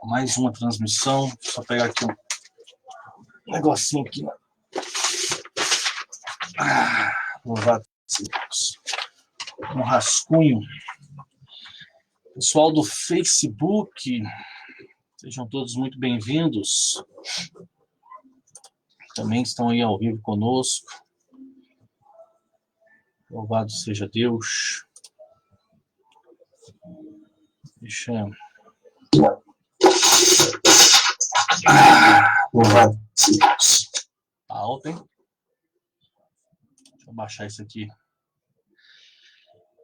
Mais uma transmissão. Só pegar aqui um negocinho aqui. Louvado seja Deus. Um rascunho. Pessoal do Facebook, sejam todos muito bem-vindos. Também estão aí ao vivo conosco. Louvado seja Deus. Deixa... Louvado seja Deus. Tá alto, hein? Deixa eu baixar isso aqui.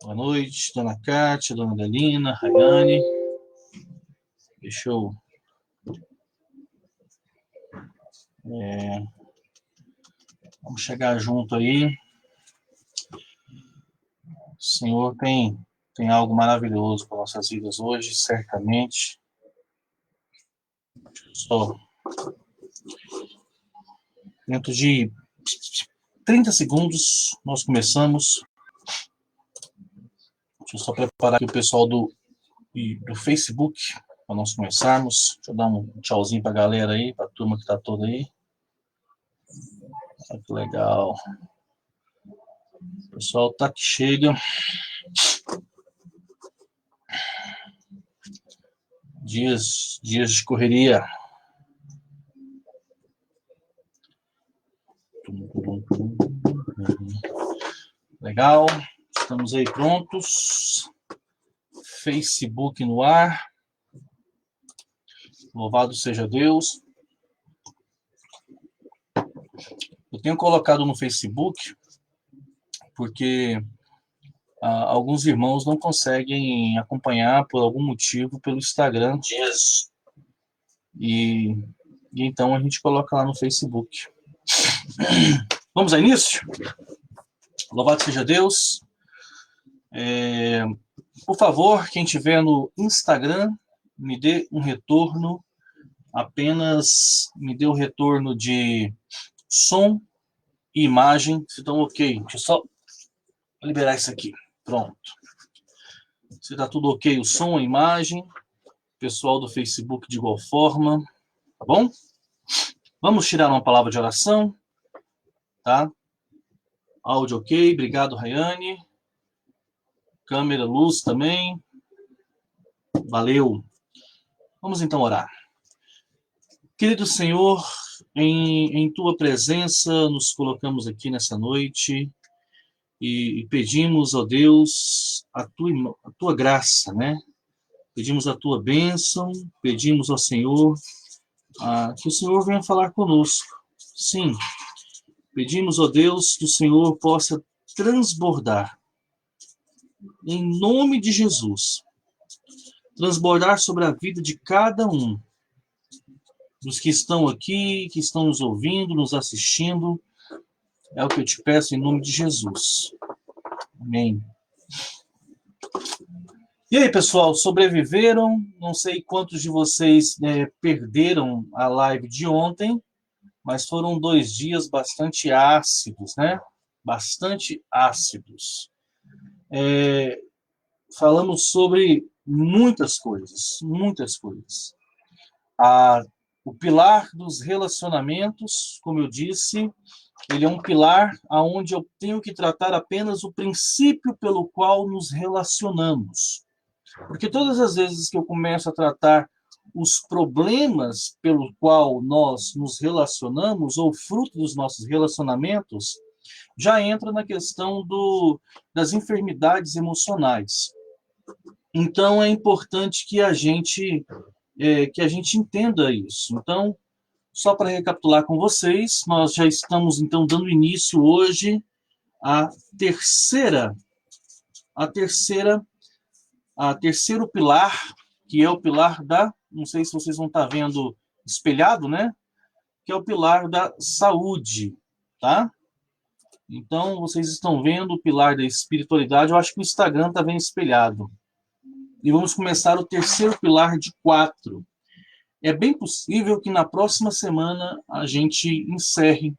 Boa noite, dona Kátia, dona Delina, Rayane. Deixa eu... Vamos chegar junto aí. O Senhor tem algo maravilhoso para nossas vidas hoje, certamente. Só dentro de 30 segundos nós começamos. Deixa eu só preparar aqui o pessoal do Facebook para nós começarmos. Deixa eu dar um tchauzinho para a galera aí, para a turma que está toda aí. Olha que legal. O pessoal tá que chega. Dias de correria. Legal. Estamos aí prontos. Facebook no ar. Louvado seja Deus. Eu tenho colocado no Facebook porque alguns irmãos não conseguem acompanhar por algum motivo pelo Instagram. E então a gente coloca lá no Facebook. Vamos ao início? Louvado seja Deus. Por favor, quem estiver no Instagram, me dê um retorno. Apenas me dê o retorno de som e imagem. Se estão ok. Deixa eu só liberar isso aqui. Pronto. Se está tudo ok, o som, a imagem. Pessoal do Facebook de igual forma. Tá bom? Vamos tirar uma palavra de oração. Tá? Áudio ok. Obrigado, Rayane. Câmera, luz também. Valeu. Vamos então orar. Querido Senhor, em Tua presença nos colocamos aqui nessa noite e pedimos, ó Deus, a tua graça, né? Pedimos a Tua bênção, pedimos ao Senhor que o Senhor venha falar conosco. Sim, pedimos, ó Deus, que o Senhor possa transbordar, em nome de Jesus, transbordar sobre a vida de cada um, dos que estão aqui, que estão nos ouvindo, nos assistindo. É o que eu te peço em nome de Jesus. Amém. E aí, pessoal, sobreviveram? Não sei quantos de vocês perderam a live de ontem, mas foram 2 dias bastante ácidos, né? Bastante ácidos. Falamos sobre muitas coisas, muitas coisas. O pilar dos relacionamentos, como eu disse, ele é um pilar onde eu tenho que tratar apenas o princípio pelo qual nos relacionamos. Porque todas as vezes que eu começo a tratar os problemas pelo qual nós nos relacionamos, ou fruto dos nossos relacionamentos, já entra na questão das enfermidades emocionais. Então, é importante que a gente entenda isso. Então, só para recapitular com vocês, nós já estamos, então, dando início hoje à terceiro pilar, que é o pilar não sei se vocês vão estar vendo espelhado, né? Que é o pilar da saúde, tá? Então, vocês estão vendo o pilar da espiritualidade, eu acho que o Instagram está bem espelhado. E vamos começar o terceiro pilar de 4. É bem possível que na próxima semana a gente encerre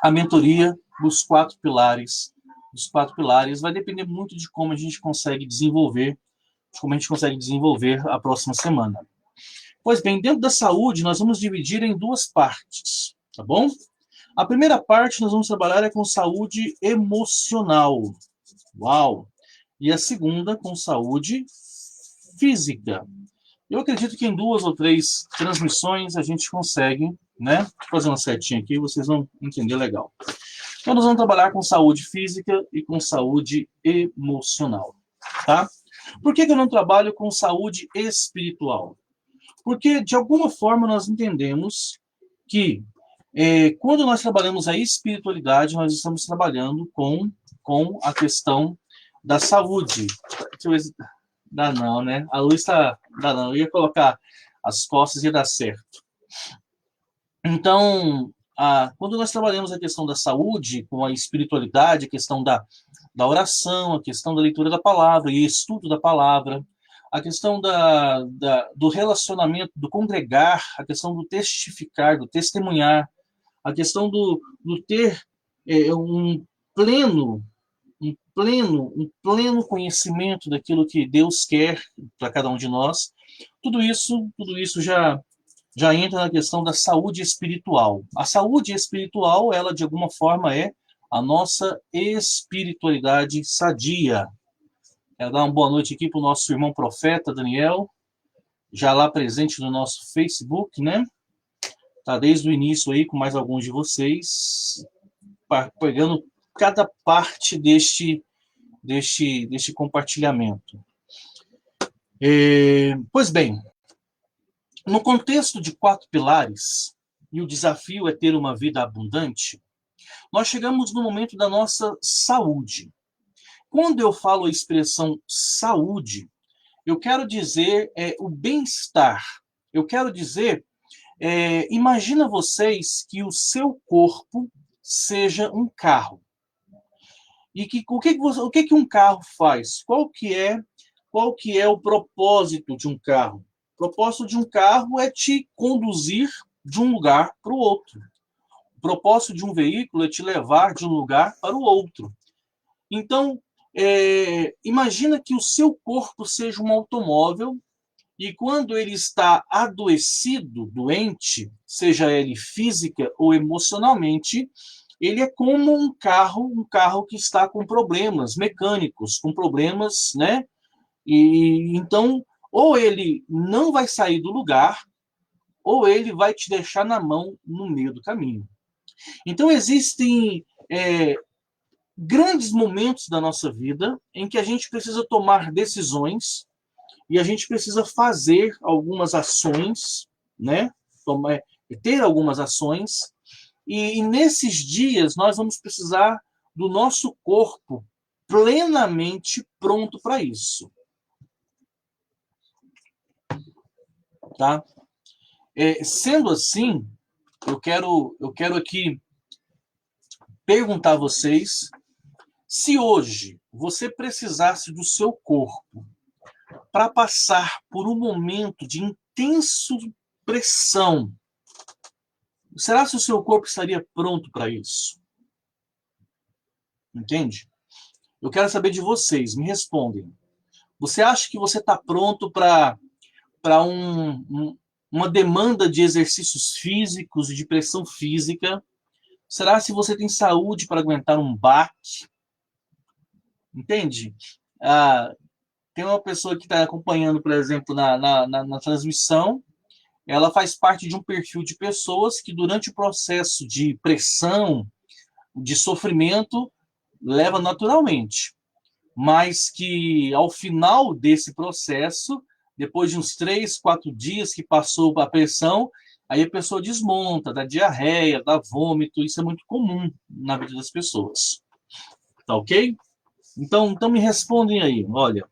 a mentoria dos 4 pilares. Os 4 pilares vai depender muito de como a gente consegue desenvolver, a próxima semana. Pois bem, dentro da saúde, nós vamos dividir em duas partes, tá bom? A primeira parte nós vamos trabalhar é com saúde emocional. Uau! E a segunda com saúde física. Eu acredito que em 2 ou 3 transmissões a gente consegue, né? Vou fazer uma setinha aqui, vocês vão entender legal. Então, nós vamos trabalhar com saúde física e com saúde emocional, tá? Por que eu não trabalho com saúde espiritual? Porque, de alguma forma, nós entendemos que quando nós trabalhamos a espiritualidade, nós estamos trabalhando com a questão da saúde. Deixa eu ver. Dá não, né? A luz está... Dá não. Eu ia colocar as costas e ia dar certo. Então, quando nós trabalhamos a questão da saúde, com a espiritualidade, a questão da oração, a questão da leitura da palavra e estudo da palavra, a questão do relacionamento, do congregar, a questão do testificar, do testemunhar, a questão do ter um pleno conhecimento daquilo que Deus quer para cada um de nós, tudo isso já entra na questão da saúde espiritual. A saúde espiritual, ela de alguma forma é a nossa espiritualidade sadia. Quero dar uma boa noite aqui para o nosso irmão profeta Daniel, já lá presente no nosso Facebook, né? Tá desde o início aí com mais alguns de vocês, pegando cada parte deste compartilhamento. Pois bem, no contexto de 4 pilares, e o desafio é ter uma vida abundante, nós chegamos no momento da nossa saúde. Quando eu falo a expressão saúde, eu quero dizer o bem-estar. Eu quero dizer, imagina vocês que o seu corpo seja um carro. E o que um carro faz? Qual que é o propósito de um carro? O propósito de um carro é te conduzir de um lugar para o outro. O propósito de um veículo é te levar de um lugar para o outro. Então, imagina que o seu corpo seja um automóvel e quando ele está adoecido, doente, seja ele física ou emocionalmente, ele é como um carro que está com problemas mecânicos, com problemas, né? E então, ou ele não vai sair do lugar, ou ele vai te deixar na mão no meio do caminho. Então, existem grandes momentos da nossa vida em que a gente precisa tomar decisões e a gente precisa fazer algumas ações, né? Ter algumas ações. E nesses dias nós vamos precisar do nosso corpo plenamente pronto para isso. Tá? Sendo assim, eu quero aqui perguntar a vocês se hoje você precisasse do seu corpo para passar por um momento de intensa pressão, será que o seu corpo estaria pronto para isso? Entende? Eu quero saber de vocês, me respondem. Você acha que você está pronto para uma demanda de exercícios físicos e de pressão física? Será se você tem saúde para aguentar um baque? Entende? Tem uma pessoa que está acompanhando, por exemplo, na transmissão, ela faz parte de um perfil de pessoas que durante o processo de pressão, de sofrimento, leva naturalmente. Mas que ao final desse processo, depois de uns 3, 4 dias que passou a pressão, aí a pessoa desmonta, dá diarreia, dá vômito, isso é muito comum na vida das pessoas. Tá ok? Então me respondem aí, olha.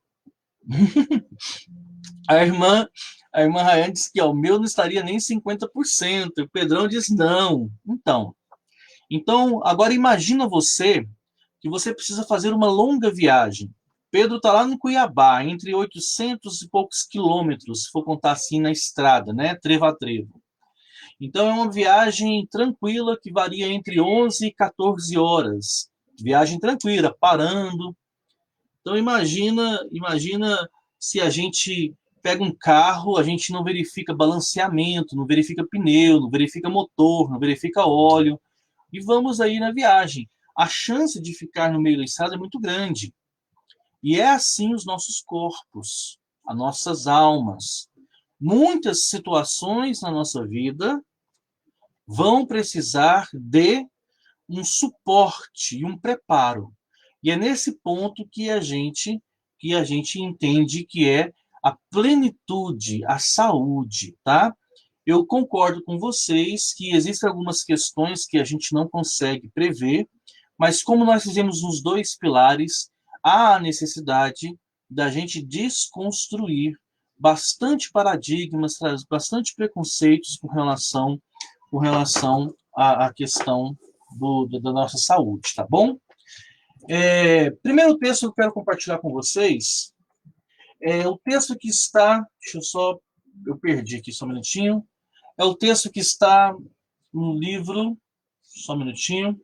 A irmã Rayane disse que o meu não estaria nem 50%. O Pedrão disse não. Então, agora imagina você que você precisa fazer uma longa viagem. Pedro está lá no Cuiabá, entre 800 e poucos quilômetros, se for contar assim na estrada, né? Trevo a trevo. Então, é uma viagem tranquila que varia entre 11 e 14 horas. Viagem tranquila, parando. Então, imagina se a gente pega um carro, a gente não verifica balanceamento, não verifica pneu, não verifica motor, não verifica óleo, e vamos aí na viagem. A chance de ficar no meio da estrada é muito grande. E é assim os nossos corpos, as nossas almas. Muitas situações na nossa vida vão precisar de um suporte e um preparo. E é nesse ponto que a gente entende que é a plenitude, a saúde, tá? Eu concordo com vocês que existem algumas questões que a gente não consegue prever, mas como nós fizemos nos dois pilares, há a necessidade da gente desconstruir bastante paradigmas, bastante preconceitos com relação à questão da nossa saúde, tá bom? Primeiro texto que eu quero compartilhar com vocês é o texto que está. Eu perdi aqui só um minutinho. É o texto que está no livro. Só um minutinho.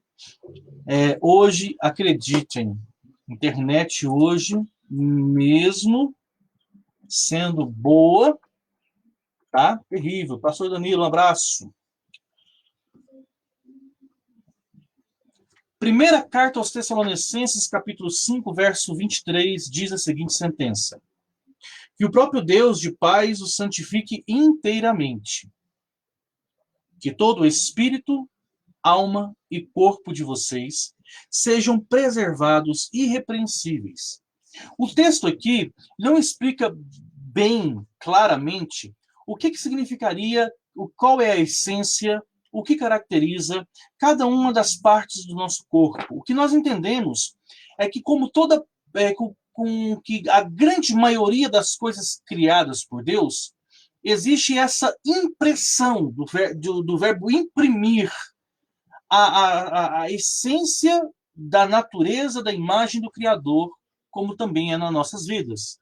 Hoje, acreditem, internet hoje, mesmo sendo boa, tá? Terrível. Pastor Danilo, um abraço. Primeira carta aos Tessalonicenses, capítulo 5, verso 23, diz a seguinte sentença: que o próprio Deus de paz os santifique inteiramente, que todo o espírito, alma e corpo de vocês sejam preservados irrepreensíveis. O texto aqui não explica bem claramente o que significaria, qual é a essência, o que caracteriza cada uma das partes do nosso corpo. O que nós entendemos é que, como com que a grande maioria das coisas criadas por Deus, existe essa impressão do verbo imprimir a essência da natureza, da imagem do Criador, como também é nas nossas vidas.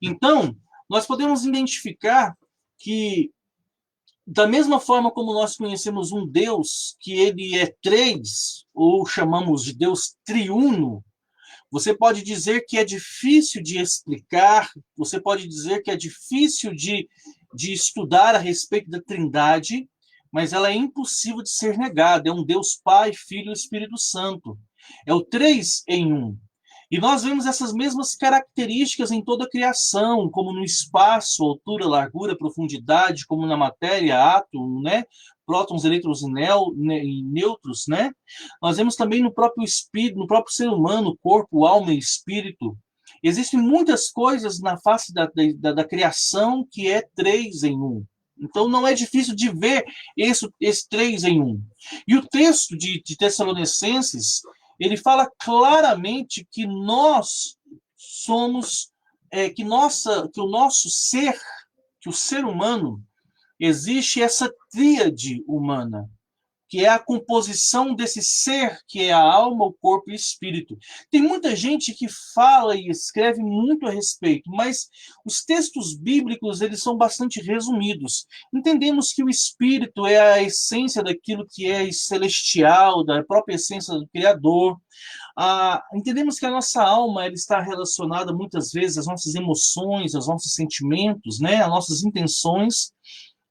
Então, nós podemos identificar que, da mesma forma como nós conhecemos um Deus que ele é três, ou chamamos de Deus triuno, você pode dizer que é difícil de explicar, você pode dizer que é difícil de estudar a respeito da Trindade, mas ela é impossível de ser negada. É um Deus Pai, Filho e Espírito Santo. É o três em um. E nós vemos essas mesmas características em toda a criação, como no espaço, altura, largura, profundidade, como na matéria, átomo, né? Prótons, elétrons e nêutrons, né? Nós vemos também no próprio espírito, no próprio ser humano, corpo, alma e espírito. Existem muitas coisas na face da criação que é três em um. Então não é difícil de ver esse três em um. E o texto de Tessalonicenses, ele fala claramente que nós somos, que o nosso ser, que o ser humano, existe essa tríade humana, que é a composição desse ser, que é a alma, o corpo e o espírito. Tem muita gente que fala e escreve muito a respeito, mas os textos bíblicos, eles são bastante resumidos. Entendemos que o espírito é a essência daquilo que é celestial, da própria essência do Criador. Entendemos que a nossa alma, ela está relacionada muitas vezes às nossas emoções, aos nossos sentimentos, né, às nossas intenções,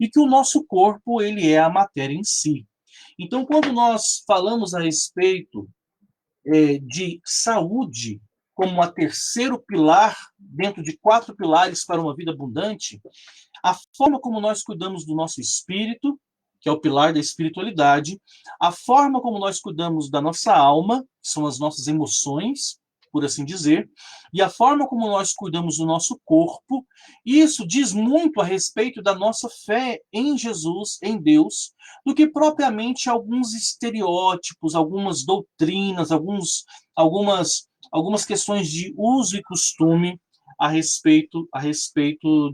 e que o nosso corpo, ele é a matéria em si. Então, quando nós falamos a respeito de saúde como a terceiro pilar, dentro de 4 pilares para uma vida abundante, a forma como nós cuidamos do nosso espírito, que é o pilar da espiritualidade, a forma como nós cuidamos da nossa alma, que são as nossas emoções, por assim dizer, e a forma como nós cuidamos do nosso corpo, isso diz muito a respeito da nossa fé em Jesus, em Deus, do que propriamente alguns estereótipos, algumas doutrinas, algumas questões de uso e costume a respeito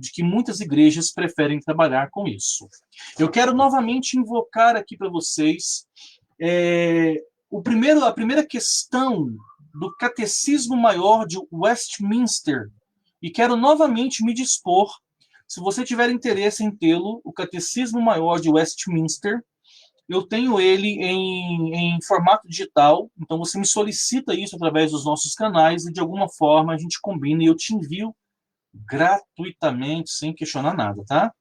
de que muitas igrejas preferem trabalhar com isso. Eu quero novamente invocar aqui para vocês a primeira questão do Catecismo Maior de Westminster, e quero novamente me dispor, se você tiver interesse em tê-lo, o Catecismo Maior de Westminster, eu tenho ele em formato digital, então você me solicita isso através dos nossos canais e de alguma forma a gente combina e eu te envio gratuitamente, sem questionar nada, tá?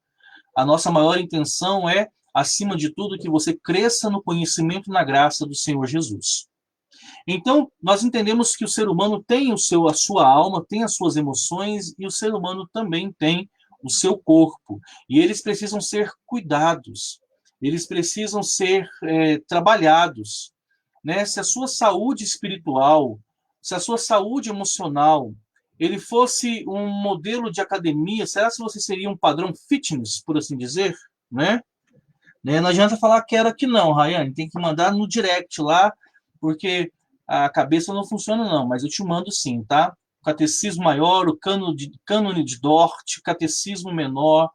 A nossa maior intenção é, acima de tudo, que você cresça no conhecimento e na graça do Senhor Jesus. Então, nós entendemos que o ser humano tem a sua alma, tem as suas emoções, e o ser humano também tem o seu corpo. E eles precisam ser cuidados, eles precisam ser trabalhados. Né? Se a sua saúde espiritual, se a sua saúde emocional, ele fosse um modelo de academia, será que você seria um padrão fitness, por assim dizer? Né? Não adianta falar que era que não, Rayane, tem que mandar no direct lá, porque a cabeça não funciona não, mas eu te mando sim, tá? O catecismo maior, o cânone de Dort, o catecismo menor,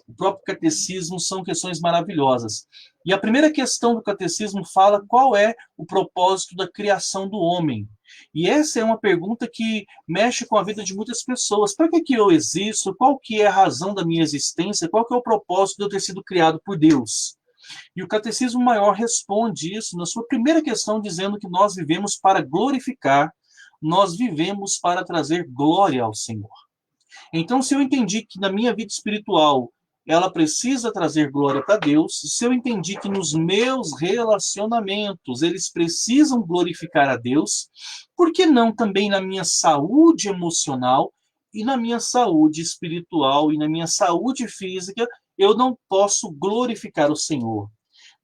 o próprio catecismo são questões maravilhosas. E a primeira questão do catecismo fala qual é o propósito da criação do homem. E essa é uma pergunta que mexe com a vida de muitas pessoas. Para que eu existo? Qual que é a razão da minha existência? Qual que é o propósito de eu ter sido criado por Deus? E o Catecismo Maior responde isso na sua primeira questão, dizendo que nós vivemos para glorificar, nós vivemos para trazer glória ao Senhor. Então, se eu entendi que na minha vida espiritual ela precisa trazer glória para Deus, se eu entendi que nos meus relacionamentos eles precisam glorificar a Deus, por que não também na minha saúde emocional e na minha saúde espiritual e na minha saúde física eu não posso glorificar o Senhor?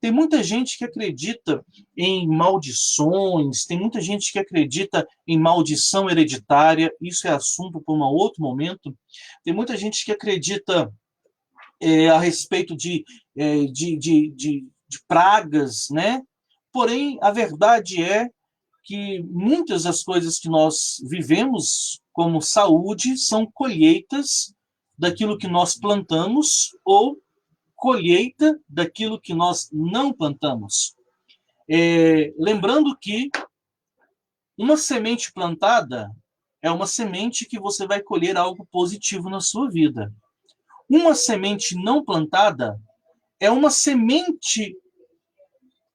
Tem muita gente que acredita em maldições, tem muita gente que acredita em maldição hereditária, isso é assunto para um outro momento. Tem muita gente que acredita a respeito de pragas, né? Porém, a verdade é que muitas das coisas que nós vivemos como saúde são colheitas daquilo que nós plantamos ou colheita daquilo que nós não plantamos. Lembrando que uma semente plantada é uma semente que você vai colher algo positivo na sua vida. Uma semente não plantada é uma semente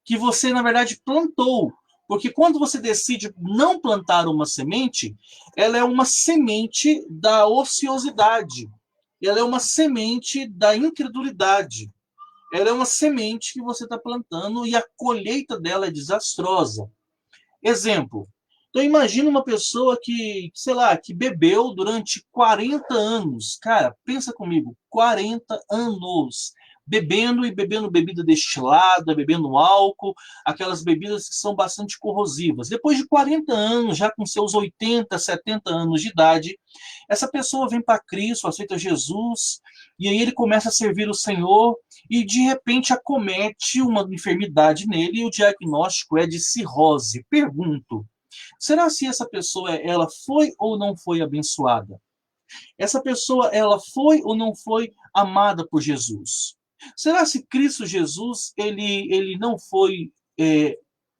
que você, na verdade, plantou. Porque quando você decide não plantar uma semente, ela é uma semente da ociosidade. Ela é uma semente da incredulidade. Ela é uma semente que você está plantando e a colheita dela é desastrosa. Exemplo. Então imagina uma pessoa que, sei lá, que bebeu durante 40 anos. Cara, pensa comigo, 40 anos bebendo e bebendo bebida destilada, bebendo álcool, aquelas bebidas que são bastante corrosivas. Depois de 40 anos, já com seus 80, 70 anos de idade, essa pessoa vem para Cristo, aceita Jesus, e aí ele começa a servir o Senhor e de repente acomete uma enfermidade nele e o diagnóstico é de cirrose. Pergunto, será se essa pessoa ela foi ou não foi abençoada? Essa pessoa ela foi ou não foi amada por Jesus? Será se Cristo Jesus ele não foi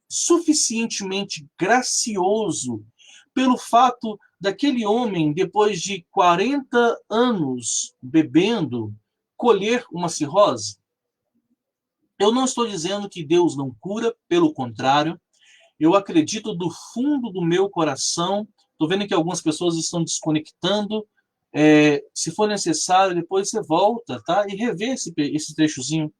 suficientemente gracioso pelo fato daquele homem, depois de 40 anos bebendo, colher uma cirrose? Eu não estou dizendo que Deus não cura, pelo contrário, eu acredito do fundo do meu coração. Estou vendo que algumas pessoas estão desconectando. Se for necessário, depois você volta, tá? E revê esse trechozinho.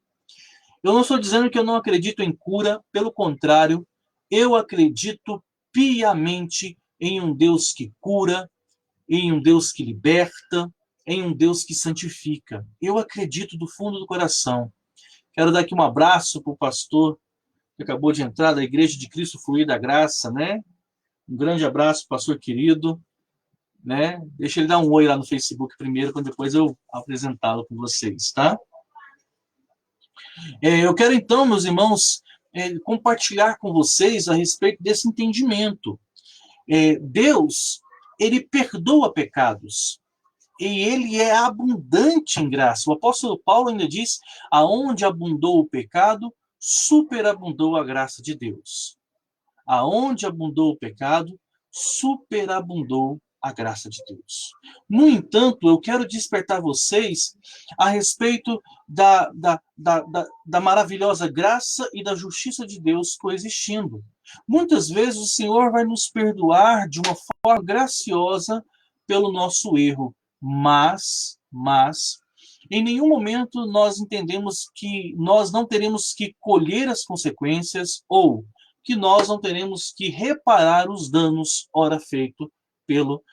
Eu não estou dizendo que eu não acredito em cura, pelo contrário, eu acredito piamente em um Deus que cura, em um Deus que liberta, em um Deus que santifica. Eu acredito do fundo do coração. Quero dar aqui um abraço para o pastor que acabou de entrar da Igreja de Cristo Fluir da Graça, né? Um grande abraço, pastor querido, né? Deixa ele dar um oi lá no Facebook primeiro, para depois eu apresentá-lo com vocês, tá? Eu quero então, meus irmãos, compartilhar com vocês a respeito desse entendimento. Deus, ele perdoa pecados. E ele é abundante em graça. O apóstolo Paulo ainda diz: aonde abundou o pecado, superabundou a graça de Deus. Aonde abundou o pecado, superabundou a graça de Deus. No entanto, eu quero despertar vocês a respeito da maravilhosa graça e da justiça de Deus coexistindo. Muitas vezes o Senhor vai nos perdoar de uma forma graciosa pelo nosso erro, mas, em nenhum momento nós entendemos que nós não teremos que colher as consequências ou que nós não teremos que reparar os danos ora feito pelo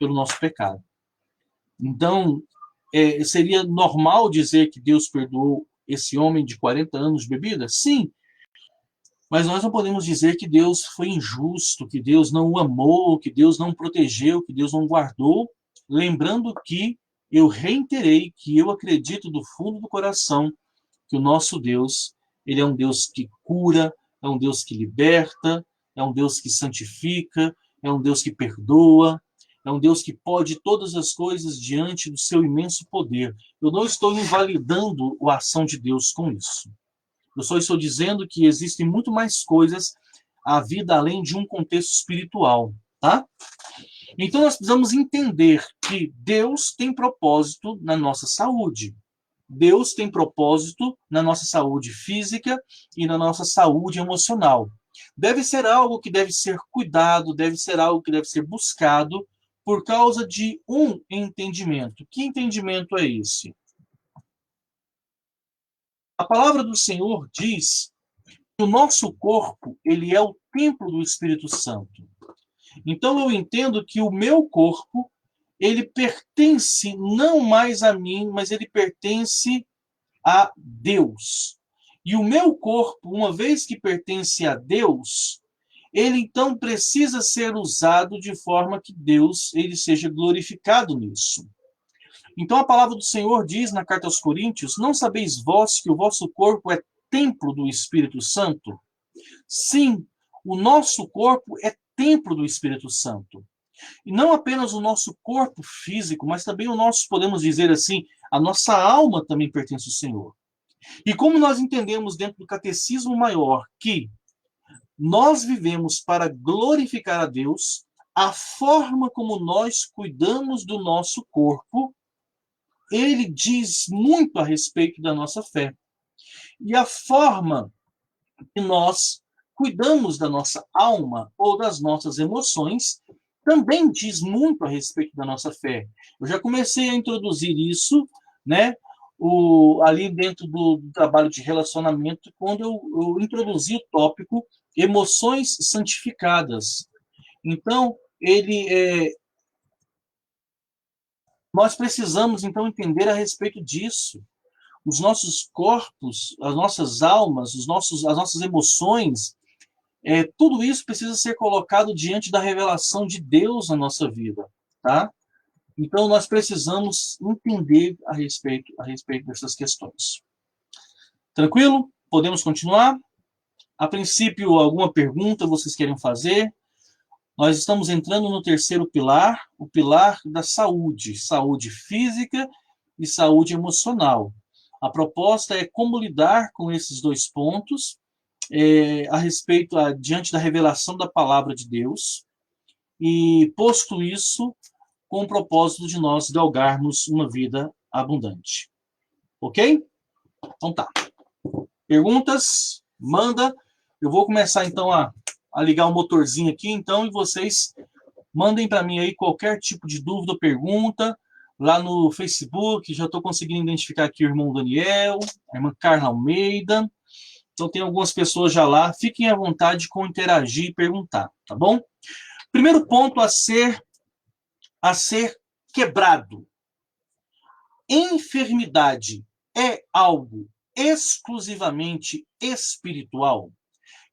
nosso pecado. Então, seria normal dizer que Deus perdoou esse homem de 40 anos de bebida? Sim, mas nós não podemos dizer que Deus foi injusto, que Deus não o amou, que Deus não o protegeu, que Deus não o guardou, lembrando que eu reiterei que eu acredito do fundo do coração que o nosso Deus, ele é um Deus que cura, é um Deus que liberta, é um Deus que santifica, é um Deus que perdoa, é um Deus que pode todas as coisas diante do seu imenso poder. Eu não estou invalidando a ação de Deus com isso. Eu só estou dizendo que existem muito mais coisas à vida além de um contexto espiritual, tá? Então nós precisamos entender que Deus tem propósito na nossa saúde. Deus tem propósito na nossa saúde física e na nossa saúde emocional. Deve ser algo que deve ser cuidado, deve ser algo que deve ser buscado por causa de um entendimento. Que entendimento é esse? A palavra do Senhor diz que o nosso corpo, ele é o templo do Espírito Santo. Então eu entendo que o meu corpo, ele pertence não mais a mim, mas ele pertence a Deus. E o meu corpo, uma vez que pertence a Deus, ele então precisa ser usado de forma que Deus ele seja glorificado nisso. Então a palavra do Senhor diz na carta aos Coríntios: não sabeis vós que o vosso corpo é templo do Espírito Santo? Sim, o nosso corpo é templo do Espírito Santo. E não apenas o nosso corpo físico, mas também o nosso, podemos dizer assim, a nossa alma também pertence ao Senhor. E como nós entendemos dentro do catecismo maior que nós vivemos para glorificar a Deus, a forma como nós cuidamos do nosso corpo, ele diz muito a respeito da nossa fé. E a forma que nós cuidamos da nossa alma ou das nossas emoções também diz muito a respeito da nossa fé. Eu já comecei a introduzir isso, né? Ali dentro do trabalho de relacionamento, quando eu introduzi o tópico emoções santificadas. Então, nós precisamos então entender a respeito disso. Os nossos corpos, as nossas almas, as nossas emoções, tudo isso precisa ser colocado diante da revelação de Deus na nossa vida, tá? Então nós precisamos entender a respeito dessas questões. Tranquilo? Podemos continuar? A princípio, alguma pergunta vocês querem fazer? Nós estamos entrando no terceiro pilar, o pilar da saúde, saúde física e saúde emocional. A proposta é como lidar com esses dois pontos a respeito, diante da revelação da palavra de Deus, e posto isso, com o propósito de nós galgarmos uma vida abundante. Ok? Então tá. Perguntas? Manda. Eu vou começar então a ligar o motorzinho aqui, então, e vocês mandem para mim aí qualquer tipo de dúvida ou pergunta lá no Facebook. Já estou conseguindo identificar aqui o irmão Daniel, a irmã Carla Almeida. Então tem algumas pessoas já lá. Fiquem à vontade com interagir e perguntar, tá bom? Primeiro ponto a ser quebrado. Enfermidade é algo exclusivamente espiritual?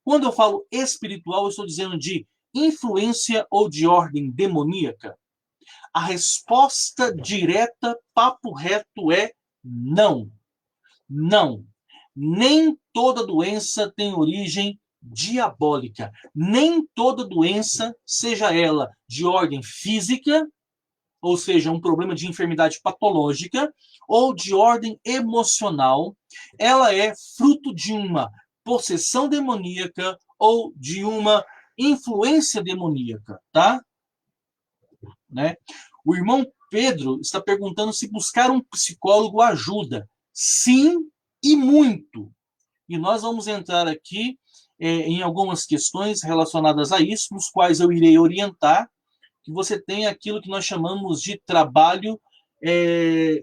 Quando eu falo espiritual, eu estou dizendo de influência ou de ordem demoníaca? A resposta direta, papo reto, é não. Não. Nem toda doença tem origem diabólica. Nem toda doença, seja ela de ordem física, ou seja, um problema de enfermidade patológica, ou de ordem emocional, ela é fruto de uma possessão demoníaca ou de uma influência demoníaca, tá? Né? O irmão Pedro está perguntando se buscar um psicólogo ajuda. Sim, e muito. E nós vamos entrar aqui em algumas questões relacionadas a isso, nos quais eu irei orientar, que você tenha aquilo que nós chamamos de trabalho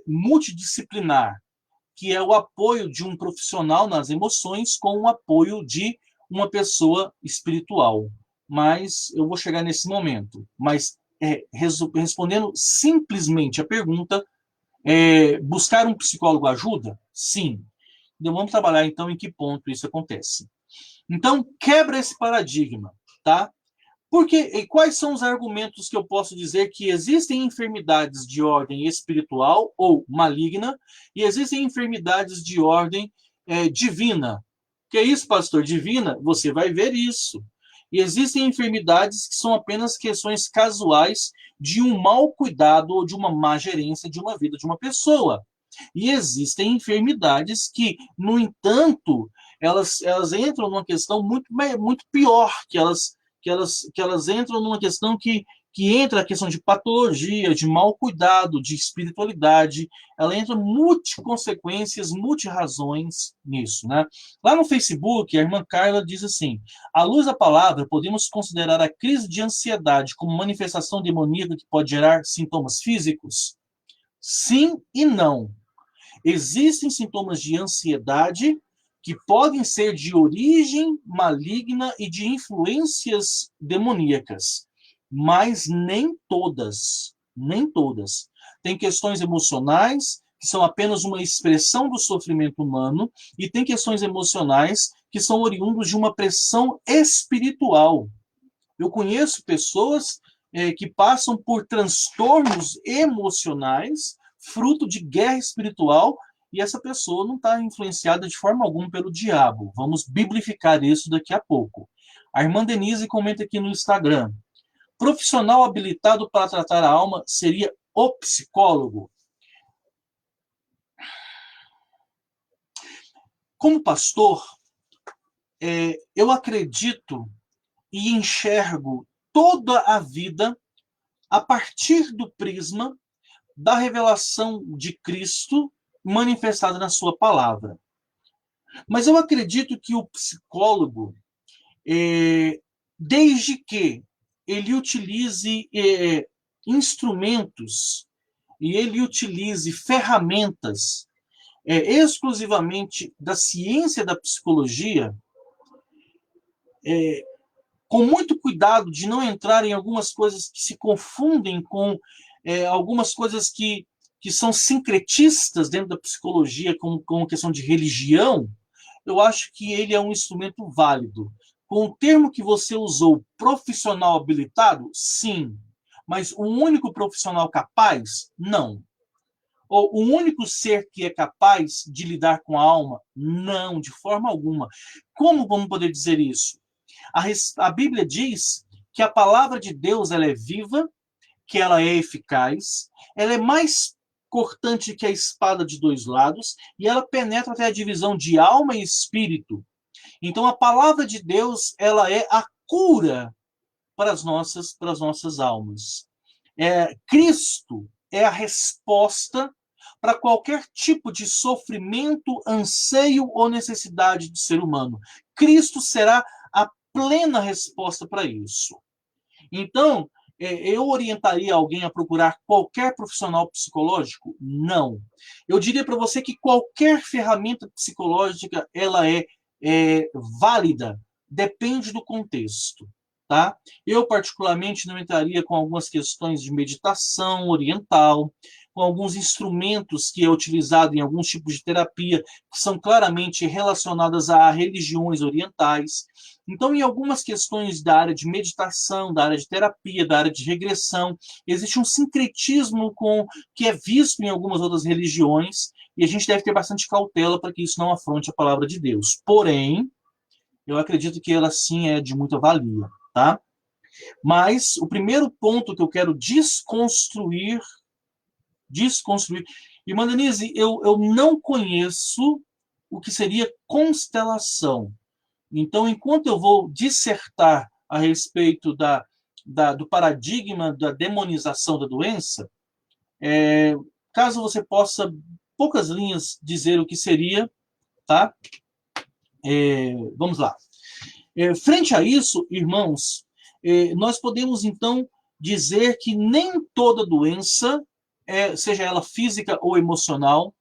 multidisciplinar, que é o apoio de um profissional nas emoções com o apoio de uma pessoa espiritual. Mas eu vou chegar nesse momento. Mas respondendo simplesmente a pergunta, buscar um psicólogo ajuda? Sim. Então vamos trabalhar então em que ponto isso acontece. Então quebra esse paradigma, tá? Porque, e quais são os argumentos que eu posso dizer que existem enfermidades de ordem espiritual ou maligna e existem enfermidades de ordem divina? Que é isso, pastor? Divina? Você vai ver isso. E existem enfermidades que são apenas questões casuais de um mau cuidado ou de uma má gerência de uma vida de uma pessoa. E existem enfermidades que, no entanto, elas entram numa questão muito pior, que elas entram numa questão que entra a questão de patologia, de mau cuidado, de espiritualidade, ela entra multi-consequências, multi-razões nisso, né? Lá no Facebook, a irmã Carla diz assim, à luz da palavra, podemos considerar a crise de ansiedade como manifestação demoníaca que pode gerar sintomas físicos? Sim e não. Existem sintomas de ansiedade que podem ser de origem maligna e de influências demoníacas, mas nem todas, nem todas. Tem questões emocionais que são apenas uma expressão do sofrimento humano e tem questões emocionais que são oriundos de uma pressão espiritual. Eu conheço pessoas que passam por transtornos emocionais fruto de guerra espiritual, e essa pessoa não está influenciada de forma alguma pelo diabo. Vamos biblificar isso daqui a pouco. A irmã Denise comenta aqui no Instagram. Profissional habilitado para tratar a alma seria o psicólogo? Como pastor, eu acredito e enxergo toda a vida a partir do prisma da revelação de Cristo manifestada na sua palavra. Mas eu acredito que o psicólogo, desde que ele utilize instrumentos e ele utilize ferramentas exclusivamente da ciência da psicologia, com muito cuidado de não entrar em algumas coisas que se confundem com algumas coisas que são sincretistas dentro da psicologia, como questão de religião, eu acho que ele é um instrumento válido. Com o termo que você usou, profissional habilitado, sim. Mas o único profissional capaz, não. Ou o único ser que é capaz de lidar com a alma, não, de forma alguma. Como vamos poder dizer isso? A Bíblia diz que a palavra de Deus ela é viva, que ela é eficaz, ela é mais cortante que a espada de dois lados e ela penetra até a divisão de alma e espírito. Então a palavra de Deus ela é a cura para as nossas almas. Cristo é a resposta para qualquer tipo de sofrimento, anseio ou necessidade do ser humano. Cristo será a plena resposta para isso. Então, eu orientaria alguém a procurar qualquer profissional psicológico? Não. Eu diria para você que qualquer ferramenta psicológica ela é válida, depende do contexto. Tá? Eu, particularmente, não entraria com algumas questões de meditação oriental, com alguns instrumentos que é utilizado em alguns tipos de terapia que são claramente relacionadas a religiões orientais. Então, em algumas questões da área de meditação, da área de terapia, da área de regressão, existe um sincretismo que é visto em algumas outras religiões e a gente deve ter bastante cautela para que isso não afronte a palavra de Deus. Porém, eu acredito que ela sim é de muita valia, tá? Mas o primeiro ponto que eu quero desconstruir. Irmã Denise, eu não conheço o que seria constelação. Então, enquanto eu vou dissertar a respeito do paradigma da demonização da doença, caso você possa, poucas linhas, dizer o que seria, tá? Vamos lá. Frente a isso, irmãos, nós podemos, então, dizer que nem toda doença, seja ela física ou emocional,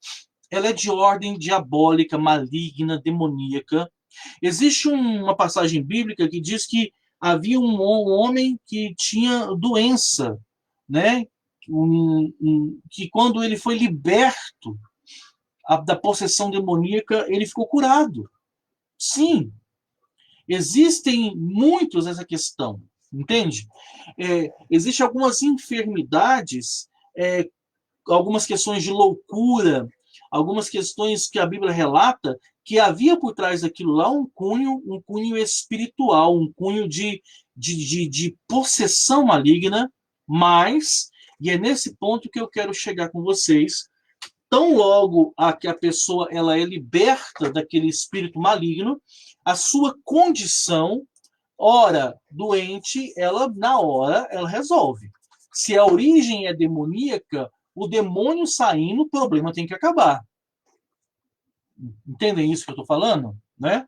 ela é de ordem diabólica, maligna, demoníaca. Existe uma passagem bíblica que diz que havia um homem que tinha doença, né? Que quando ele foi liberto da possessão demoníaca, ele ficou curado. Sim, existem muitos essa questão, entende? Existem algumas enfermidades, algumas questões de loucura, algumas questões que a Bíblia relata que havia por trás daquilo lá um cunho espiritual, um cunho de possessão maligna, mas, e é nesse ponto que eu quero chegar com vocês, tão logo que a pessoa ela é liberta daquele espírito maligno, a sua condição, ora doente, ela na hora ela resolve. Se a origem é demoníaca, o demônio saindo, o problema tem que acabar. Entendem isso que eu estou falando? Né?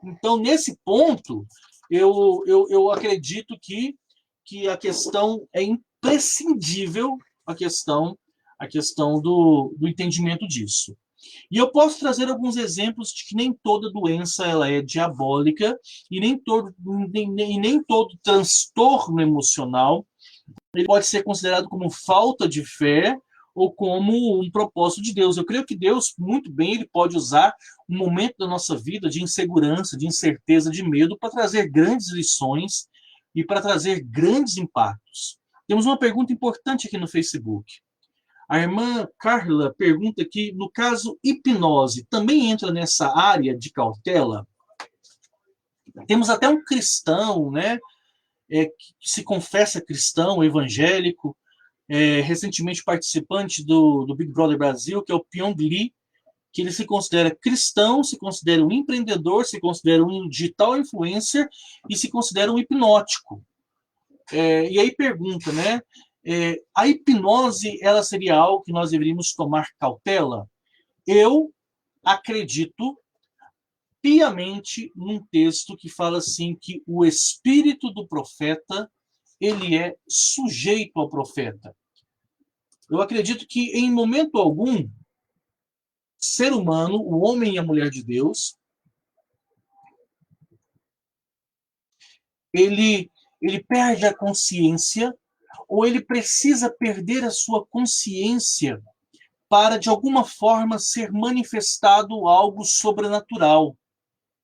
Então, nesse ponto, eu acredito que a questão é imprescindível, a questão do entendimento disso. E eu posso trazer alguns exemplos de que nem toda doença ela é diabólica e nem todo transtorno emocional ele pode ser considerado como falta de fé ou como um propósito de Deus. Eu creio que Deus, muito bem, ele pode usar um momento da nossa vida de insegurança, de incerteza, de medo, para trazer grandes lições e para trazer grandes impactos. Temos uma pergunta importante aqui no Facebook. A irmã Carla pergunta aqui, no caso hipnose, também entra nessa área de cautela? Temos até um cristão, né, que se confessa cristão, evangélico, recentemente participante do Big Brother Brasil, que é o Pyong Lee, que ele se considera cristão, se considera um empreendedor, se considera um digital influencer e se considera um hipnótico. E aí pergunta, né? A hipnose, ela seria algo que nós deveríamos tomar cautela? Eu acredito piamente num texto que fala assim que o espírito do profeta ele é sujeito ao profeta. Eu acredito que em momento algum ser humano, o homem e a mulher de Deus, ele perde a consciência ou ele precisa perder a sua consciência para de alguma forma ser manifestado algo sobrenatural.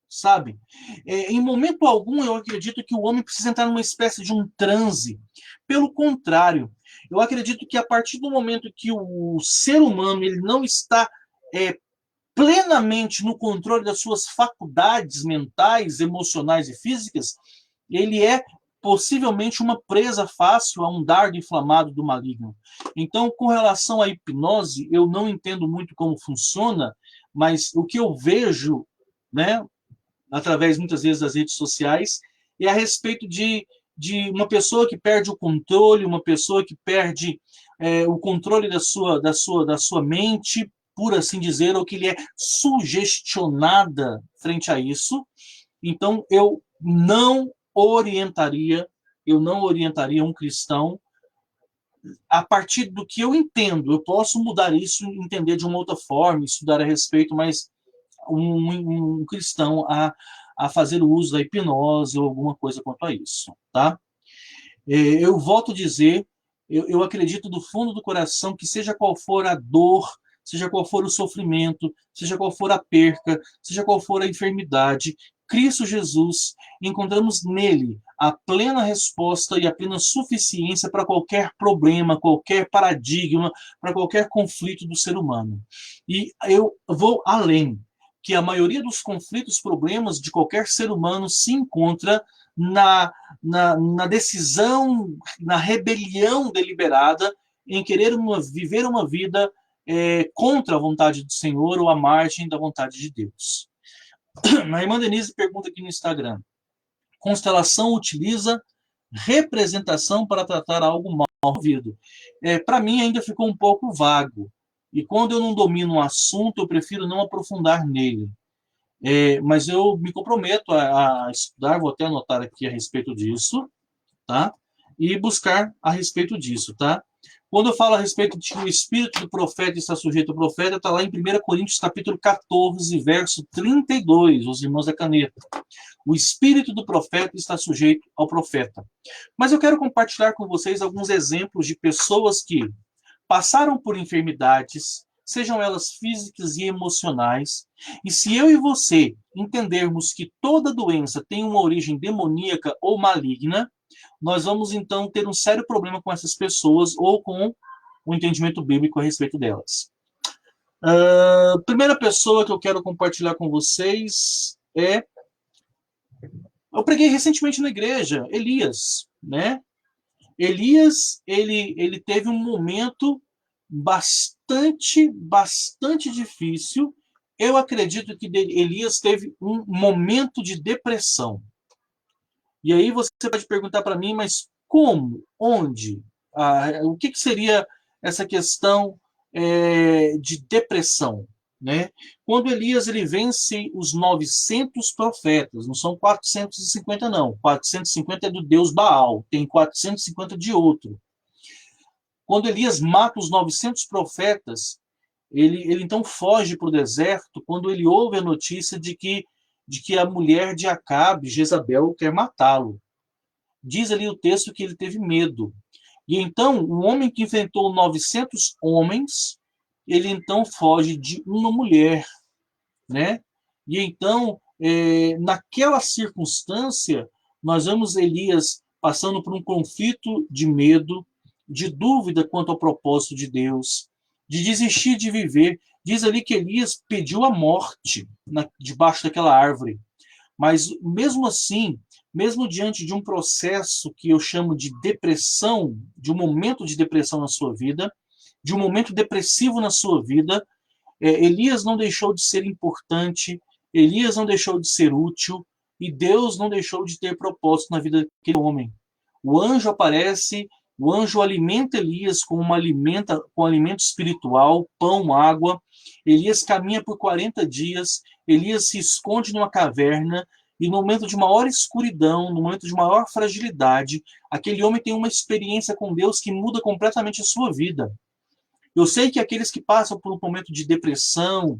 Sabe? Em momento algum, eu acredito que o homem precisa entrar numa espécie de um transe. Pelo contrário, eu acredito que a partir do momento que o ser humano ele não está plenamente no controle das suas faculdades mentais, emocionais e físicas, ele é possivelmente uma presa fácil a um dardo inflamado do maligno. Então, com relação à hipnose, eu não entendo muito como funciona, mas o que eu vejo, né, através muitas vezes das redes sociais, é a respeito de uma pessoa que perde o controle, uma pessoa que perde o controle da sua mente, por assim dizer, ou que ele é sugestionada frente a isso. Então, eu não orientaria um cristão a partir do que eu entendo. Eu posso mudar isso, entender de uma outra forma, estudar a respeito, mas um cristão a fazer o uso da hipnose ou alguma coisa quanto a isso, tá? Eu volto a dizer, eu acredito do fundo do coração que seja qual for a dor, seja qual for o sofrimento, seja qual for a perca, seja qual for a enfermidade, Cristo Jesus, encontramos nele a plena resposta e a plena suficiência para qualquer problema, qualquer paradigma, para qualquer conflito do ser humano. E eu vou além, que a maioria dos conflitos, problemas de qualquer ser humano se encontra na decisão, na rebelião deliberada em querer viver uma vida contra a vontade do Senhor ou à margem da vontade de Deus. A irmã Denise pergunta aqui no Instagram: constelação utiliza representação para tratar algo mal ouvido? Para mim ainda ficou um pouco vago. E quando eu não domino um assunto, eu prefiro não aprofundar nele. Mas eu me comprometo a estudar, vou até anotar aqui a respeito disso, tá? e buscar a respeito disso, tá? Quando eu falo a respeito de que o espírito do profeta está sujeito ao profeta, está lá em 1 Coríntios capítulo 14, verso 32, os irmãos da caneta. O espírito do profeta está sujeito ao profeta. Mas eu quero compartilhar com vocês alguns exemplos de pessoas que passaram por enfermidades, sejam elas físicas e emocionais, e se eu e você entendermos que toda doença tem uma origem demoníaca ou maligna, nós vamos então ter um sério problema com essas pessoas ou com o entendimento bíblico a respeito delas. Primeira pessoa que eu quero compartilhar com vocês é... Eu preguei recentemente na igreja, Elias, né? Elias, ele teve um momento bastante difícil. Eu acredito que Elias teve um momento de depressão. E aí você pode perguntar para mim, mas como? Onde? O que seria essa questão de depressão? Né? Quando Elias ele vence os 900 profetas, não são 450 não, 450 é do deus Baal, tem 450 de outro. Quando Elias mata os 900 profetas, ele então foge para o deserto quando ele ouve a notícia de que a mulher de Acabe, Jezabel, quer matá-lo. Diz ali o texto que ele teve medo. E então, um homem que enfrentou 900 homens, ele então foge de uma mulher, né? E então, naquela circunstância, nós vemos Elias passando por um conflito de medo, de dúvida quanto ao propósito de Deus, de desistir de viver. Diz ali que Elias pediu a morte debaixo daquela árvore. Mas mesmo assim, mesmo diante de um processo que eu chamo de depressão, de um momento de depressão na sua vida, de um momento depressivo na sua vida, Elias não deixou de ser importante, Elias não deixou de ser útil, e Deus não deixou de ter propósito na vida daquele homem. O anjo aparece, o anjo alimenta Elias com alimento espiritual, pão, água. Elias caminha por 40 dias, Elias se esconde numa caverna, e no momento de maior escuridão, no momento de maior fragilidade, aquele homem tem uma experiência com Deus que muda completamente a sua vida. Eu sei que aqueles que passam por um momento de depressão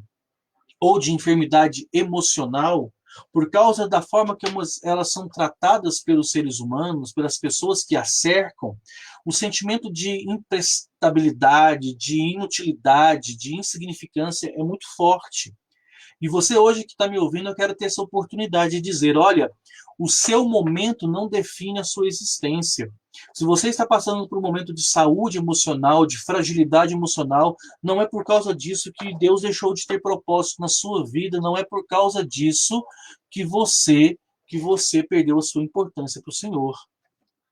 ou de enfermidade emocional, por causa da forma que elas são tratadas pelos seres humanos, pelas pessoas que as cercam, o sentimento de imprestabilidade, de inutilidade, de insignificância é muito forte. E você hoje que está me ouvindo, eu quero ter essa oportunidade de dizer, olha, o seu momento não define a sua existência. Se você está passando por um momento de saúde emocional, de fragilidade emocional, não é por causa disso que Deus deixou de ter propósito na sua vida, não é por causa disso que você perdeu a sua importância para o Senhor.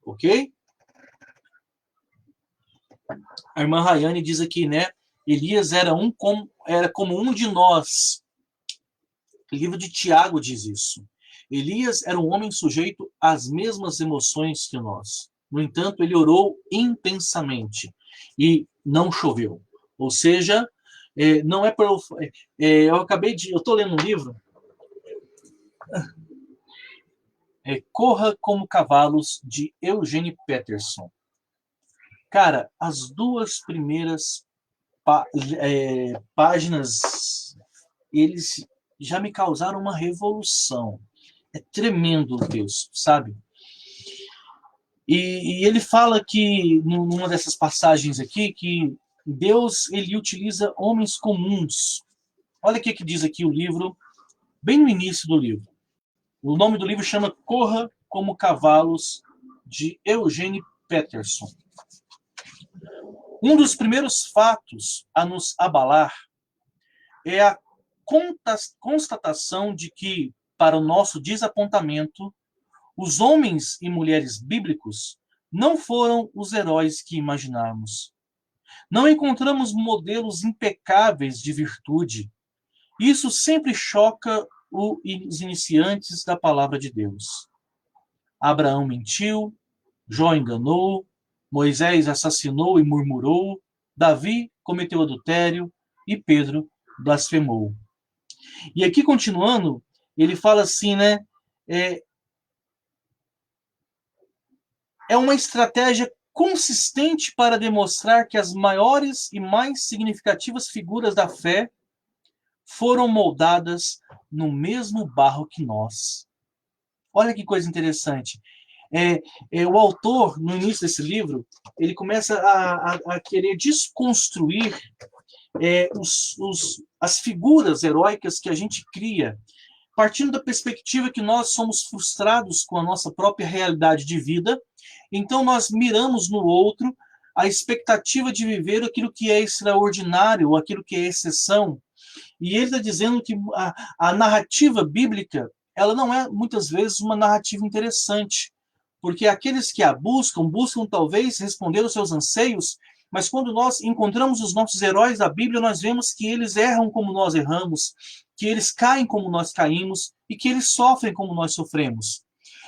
Ok? A irmã Rayane diz aqui, né? Elias era como um de nós. O livro de Tiago diz isso. Elias era um homem sujeito às mesmas emoções que nós. No entanto, ele orou intensamente e não choveu. Ou seja, não é para eu estou lendo um livro, Corra como Cavalos, de Eugene Peterson. Cara, as duas primeiras páginas, eles já me causaram uma revolução. É tremendo o texto, sabe? E ele fala que, numa dessas passagens aqui, que Deus ele utiliza homens comuns. Olha o que diz aqui o livro, bem no início do livro. O nome do livro chama Corra como Cavalos, de Eugene Peterson. Um dos primeiros fatos a nos abalar é a constatação de que, para o nosso desapontamento, os homens e mulheres bíblicos não foram os heróis que imaginamos. Não encontramos modelos impecáveis de virtude. Isso sempre choca os iniciantes da palavra de Deus. Abraão mentiu, Jó enganou, Moisés assassinou e murmurou, Davi cometeu adultério e Pedro blasfemou. E aqui, continuando, ele fala assim, né? é uma estratégia consistente para demonstrar que as maiores e mais significativas figuras da fé foram moldadas no mesmo barro que nós. Olha que coisa interessante. O autor, no início desse livro, ele começa a querer desconstruir as figuras heróicas que a gente cria, partindo da perspectiva que nós somos frustrados com a nossa própria realidade de vida, então nós miramos no outro a expectativa de viver aquilo que é extraordinário, ou aquilo que é exceção. E ele está dizendo que a narrativa bíblica, ela não é, muitas vezes, uma narrativa interessante, porque aqueles que a buscam talvez responder aos seus anseios, mas quando nós encontramos os nossos heróis da Bíblia, nós vemos que eles erram como nós erramos, que eles caem como nós caímos e que eles sofrem como nós sofremos.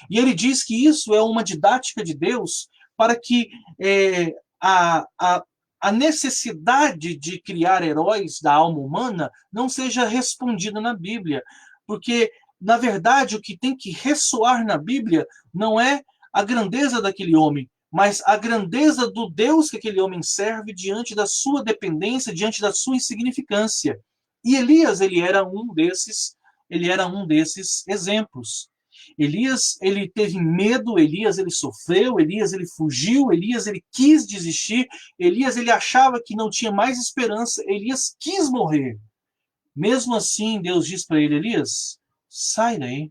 E ele diz que isso é uma didática de Deus para que a necessidade de criar heróis da alma humana não seja respondida na Bíblia. Porque, na verdade, o que tem que ressoar na Bíblia não é a grandeza daquele homem, mas a grandeza do Deus que aquele homem serve diante da sua dependência, diante da sua insignificância. E Elias, ele era um desses exemplos. Elias, ele teve medo, Elias, ele sofreu, Elias, ele fugiu, Elias, ele quis desistir, Elias, ele achava que não tinha mais esperança, Elias quis morrer. Mesmo assim, Deus diz para ele, Elias, sai daí.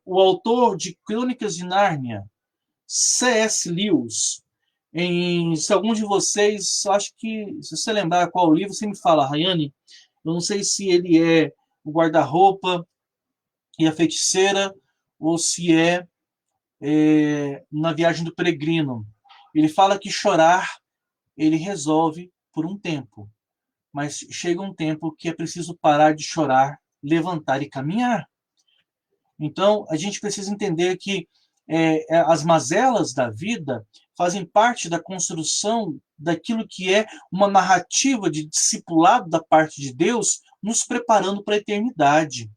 O autor de Crônicas de Nárnia, C.S. Lewis, se algum de vocês, acho que, se você lembrar qual livro, você me fala, Rayane, eu não sei se ele é o guarda-roupa e a feiticeira, ou se na viagem do peregrino. Ele fala que chorar, ele resolve por um tempo, mas chega um tempo que é preciso parar de chorar, levantar e caminhar. Então, a gente precisa entender que as mazelas da vida fazem parte da construção daquilo que é uma narrativa de discipulado da parte de Deus, nos preparando para a eternidade.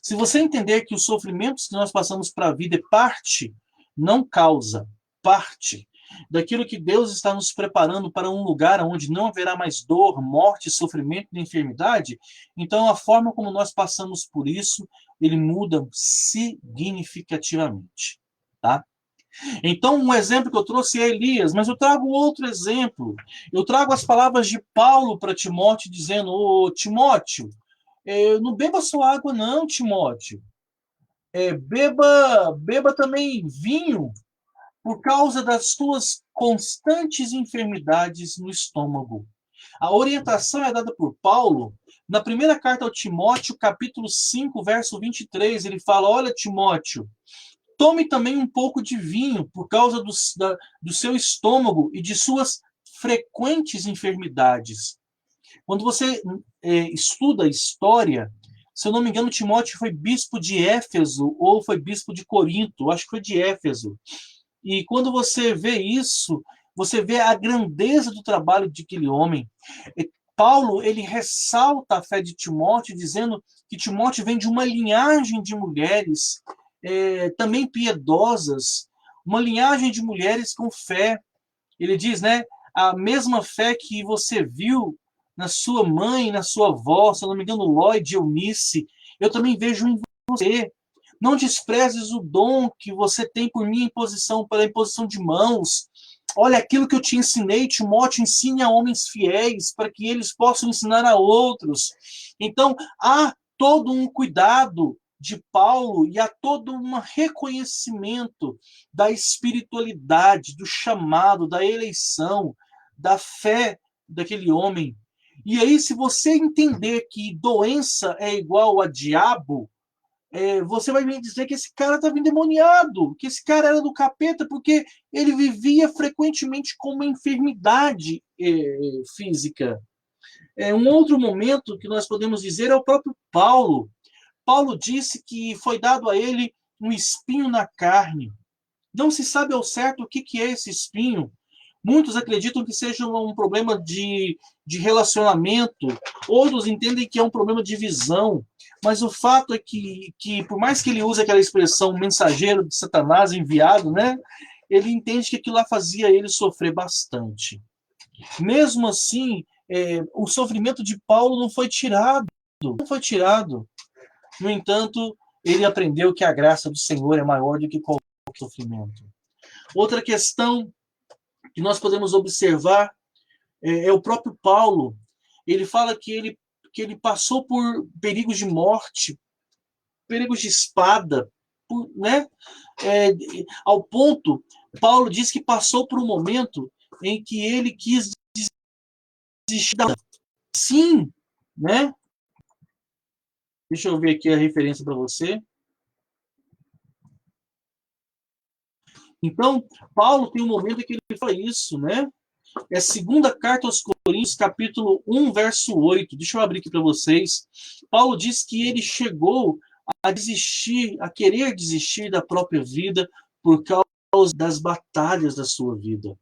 Se você entender que os sofrimentos que nós passamos para a vida é parte, não causa, parte daquilo que Deus está nos preparando para um lugar onde não haverá mais dor, morte, sofrimento e enfermidade, então a forma como nós passamos por isso, ele muda significativamente, tá? Então, um exemplo que eu trouxe é Elias, mas eu trago outro exemplo. Eu trago as palavras de Paulo para Timóteo, dizendo, Timóteo, não beba só água não, Timóteo. Beba também vinho, por causa das tuas constantes enfermidades no estômago. A orientação é dada por Paulo na primeira carta ao Timóteo, capítulo 5, verso 23. Ele fala, olha, Timóteo, tome também um pouco de vinho por causa do seu estômago e de suas frequentes enfermidades. Quando você estuda a história, se eu não me engano, Timóteo foi bispo de Éfeso ou foi bispo de Corinto, acho que foi de Éfeso. E quando você vê isso, você vê a grandeza do trabalho de aquele homem. Paulo, ele ressalta a fé de Timóteo, dizendo que Timóteo vem de uma linhagem de mulheres também piedosas, uma linhagem de mulheres com fé. Ele diz, né, a mesma fé que você viu na sua mãe, na sua avó, se eu não me engano, Lloyd, Eunice, eu também vejo em você. Não desprezes o dom que você tem por minha imposição, pela imposição de mãos. Olha, aquilo que eu te ensinei, Timóteo, ensine a homens fiéis, para que eles possam ensinar a outros. Então, há todo um cuidado de Paulo e há todo um reconhecimento da espiritualidade, do chamado, da eleição, da fé daquele homem. E aí, se você entender que doença é igual a diabo, você vai me dizer que esse cara estava endemoniado, que esse cara era do capeta, porque ele vivia frequentemente com uma enfermidade física. Um outro momento que nós podemos dizer é o próprio Paulo. Paulo disse que foi dado a ele um espinho na carne. Não se sabe ao certo o que é esse espinho. Muitos acreditam que seja um problema de relacionamento, outros entendem que é um problema de visão. Mas o fato é que por mais que ele use aquela expressão mensageiro de Satanás, enviado, né? Ele entende que aquilo lá fazia ele sofrer bastante. Mesmo assim, o sofrimento de Paulo não foi tirado. Não foi tirado. No entanto, ele aprendeu que a graça do Senhor é maior do que qualquer sofrimento. Outra questão que nós podemos observar é o próprio Paulo. Ele fala que ele passou por perigos de morte, perigos de espada, né? Ao ponto, Paulo diz que passou por um momento em que ele quis desistir da... Sim, né? Deixa eu ver aqui a referência para você. Então, Paulo tem um momento em que ele fala isso, né? É a segunda carta aos Coríntios, capítulo 1, verso 8. Deixa eu abrir aqui para vocês. Paulo diz que ele chegou a desistir, a querer desistir da própria vida por causa das batalhas da sua vida.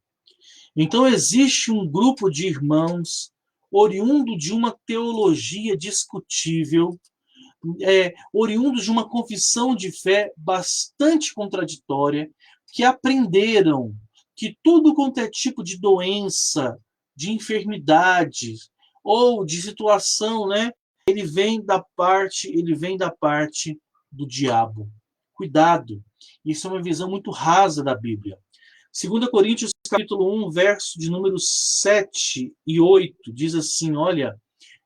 Então, existe um grupo de irmãos oriundo de uma teologia discutível, oriundos de uma confissão de fé bastante contraditória, que aprenderam que tudo quanto é tipo de doença, de enfermidade ou de situação, né, ele vem da parte do diabo. Cuidado, isso é uma visão muito rasa da Bíblia. 2 Coríntios capítulo 1, verso de número 7 e 8, diz assim, olha,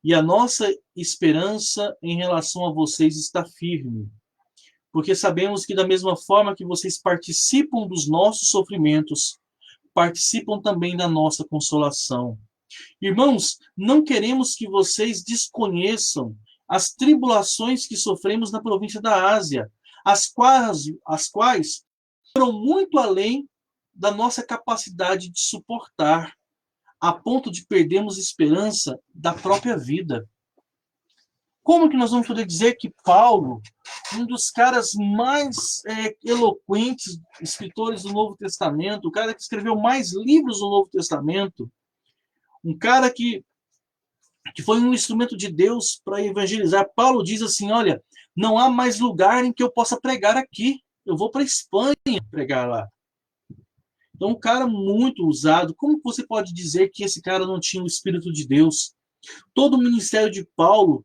e a nossa esperança em relação a vocês está firme, porque sabemos que da mesma forma que vocês participam dos nossos sofrimentos, participam também da nossa consolação. Irmãos, não queremos que vocês desconheçam as tribulações que sofremos na província da Ásia, as quais foram muito além da nossa capacidade de suportar, a ponto de perdermos esperança da própria vida. Como que nós vamos poder dizer que Paulo, um dos caras mais eloquentes escritores do Novo Testamento, o cara que escreveu mais livros do Novo Testamento, um cara que foi um instrumento de Deus para evangelizar, Paulo diz assim, olha, não há mais lugar em que eu possa pregar aqui, eu vou para a Espanha pregar lá. Então, um cara muito usado, como você pode dizer que esse cara não tinha o Espírito de Deus? Todo o ministério de Paulo,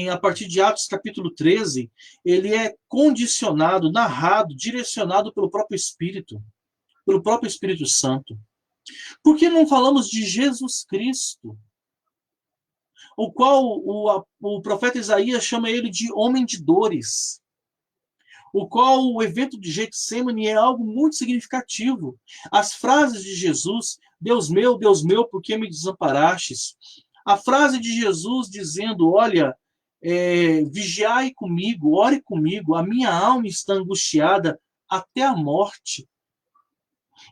a partir de Atos capítulo 13, ele é condicionado, narrado, direcionado pelo próprio Espírito Santo. Por que não falamos de Jesus Cristo? O qual o profeta Isaías chama ele de homem de dores, o qual o evento de Getsemane é algo muito significativo. As frases de Jesus, Deus meu, por que me desamparastes? A frase de Jesus dizendo, olha, vigiai comigo, ore comigo, a minha alma está angustiada até a morte.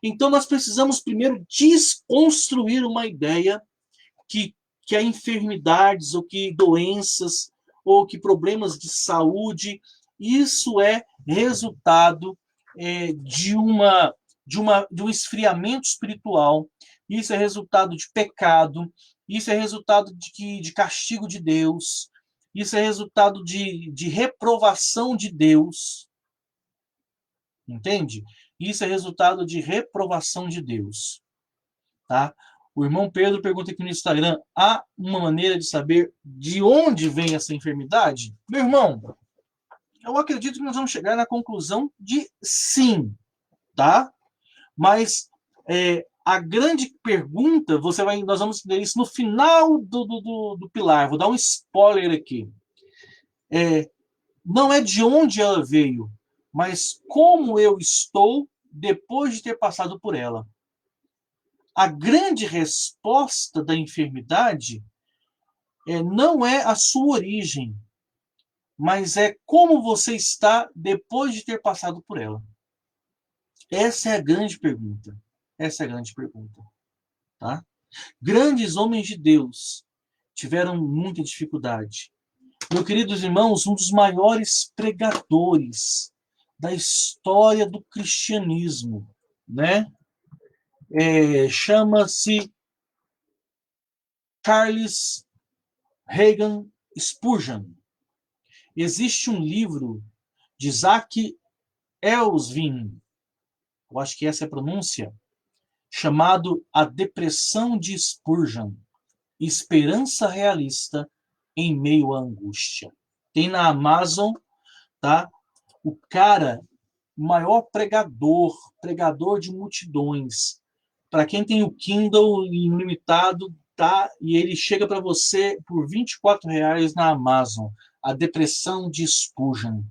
Então nós precisamos primeiro desconstruir uma ideia que há enfermidades, ou que doenças, ou que problemas de saúde, isso é resultado de um esfriamento espiritual, isso é resultado de pecado, isso é resultado de castigo de Deus, isso é resultado de reprovação de Deus. Entende? Isso é resultado de reprovação de Deus. Tá? O irmão Pedro pergunta aqui no Instagram: há uma maneira de saber de onde vem essa enfermidade? Meu irmão, eu acredito que nós vamos chegar na conclusão de sim, tá? Mas a grande pergunta, nós vamos ter isso no final do pilar. Vou dar um spoiler aqui. Não é de onde ela veio, mas como eu estou depois de ter passado por ela. A grande resposta da enfermidade não é a sua origem, mas é como você está depois de ter passado por ela. Essa é a grande pergunta. Essa é a grande pergunta. Tá? Grandes homens de Deus tiveram muita dificuldade. Meus queridos irmãos, um dos maiores pregadores da história do cristianismo, né? Chama-se Charles Hagan Spurgeon. Existe um livro de Isaac Elsvin, eu acho que essa é a pronúncia, chamado A Depressão de Spurgeon, Esperança Realista em Meio à Angústia. Tem na Amazon, tá? O cara, maior pregador de multidões. Para quem tem o Kindle ilimitado, tá? E ele chega para você por R$ 24 na Amazon. A Depressão de Spurgeon.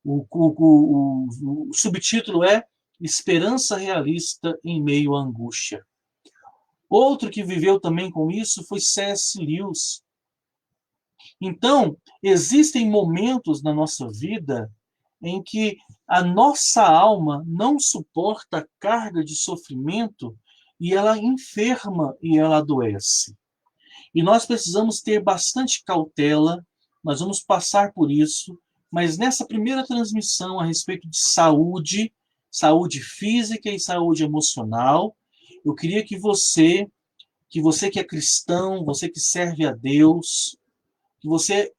O subtítulo é Esperança Realista em Meio à Angústia. Outro que viveu também com isso foi C.S. Lewis. Então, existem momentos na nossa vida em que a nossa alma não suporta a carga de sofrimento e ela enferma e ela adoece. E nós precisamos ter bastante cautela, nós vamos passar por isso, mas nessa primeira transmissão a respeito de saúde, saúde física e saúde emocional, eu queria que você que é cristão, você que serve a Deus, que você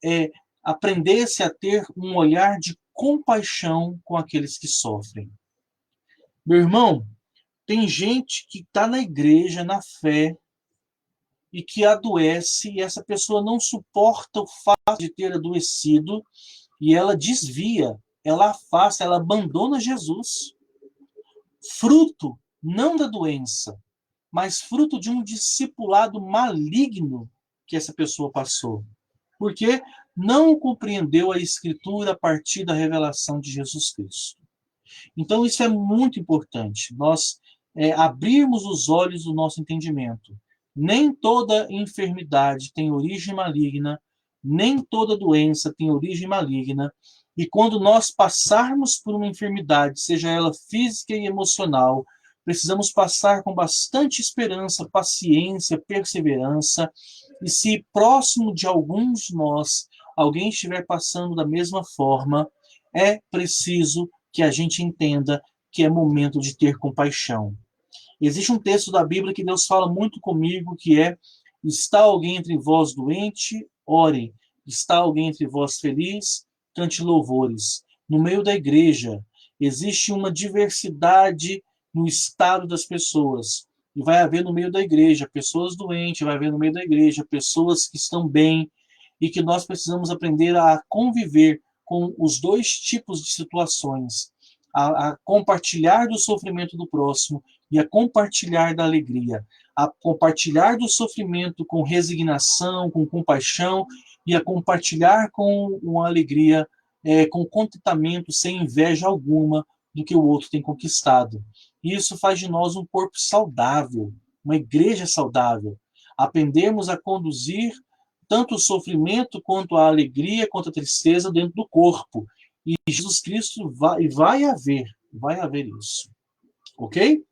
aprendesse a ter um olhar de compaixão com aqueles que sofrem. Meu irmão, tem gente que está na igreja, na fé, e que adoece, e essa pessoa não suporta o fato de ter adoecido, e ela desvia, ela afasta, ela abandona Jesus. Fruto não da doença, mas fruto de um discipulado maligno que essa pessoa passou. Porque não compreendeu a Escritura a partir da revelação de Jesus Cristo. Então, isso é muito importante, nós abrirmos os olhos do nosso entendimento. Nem toda enfermidade tem origem maligna, nem toda doença tem origem maligna, e quando nós passarmos por uma enfermidade, seja ela física e emocional, precisamos passar com bastante esperança, paciência, perseverança, e se próximo de alguns de nós alguém estiver passando da mesma forma, é preciso que a gente entenda que é momento de ter compaixão. Existe um texto da Bíblia que Deus fala muito comigo, que é: está alguém entre vós doente? Ore. Está alguém entre vós feliz? Cante louvores. No meio da igreja existe uma diversidade no estado das pessoas. E vai haver no meio da igreja pessoas doentes, vai haver no meio da igreja pessoas que estão bem, e que nós precisamos aprender a conviver com os dois tipos de situações, a compartilhar do sofrimento do próximo e a compartilhar da alegria, a compartilhar do sofrimento com resignação, com compaixão, e a compartilhar com uma alegria, com contentamento, sem inveja alguma do que o outro tem conquistado. Isso faz de nós um corpo saudável, uma igreja saudável. Aprendermos a conduzir tanto o sofrimento quanto a alegria, quanto a tristeza dentro do corpo. E Jesus Cristo vai haver isso. Ok?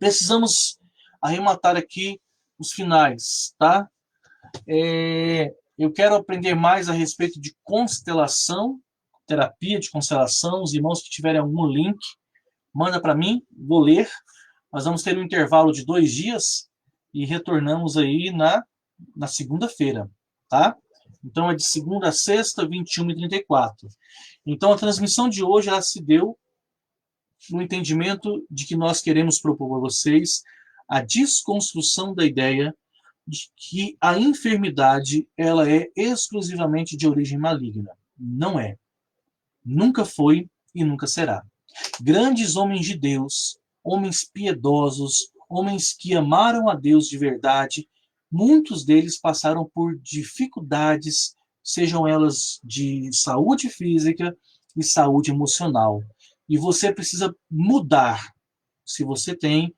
Precisamos arrematar aqui os finais, tá? Eu quero aprender mais a respeito de constelação, terapia de constelação. Os irmãos que tiverem algum link, manda para mim, vou ler. Nós vamos ter um intervalo de 2 dias e retornamos aí na segunda-feira, tá? Então é de segunda a sexta, 21h34. Então a transmissão de hoje ela se deu no entendimento de que nós queremos propor a vocês a desconstrução da ideia de que a enfermidade ela é exclusivamente de origem maligna. Não é. Nunca foi e nunca será. Grandes homens de Deus, homens piedosos, homens que amaram a Deus de verdade, muitos deles passaram por dificuldades, sejam elas de saúde física e saúde emocional. E você precisa mudar, se você tem,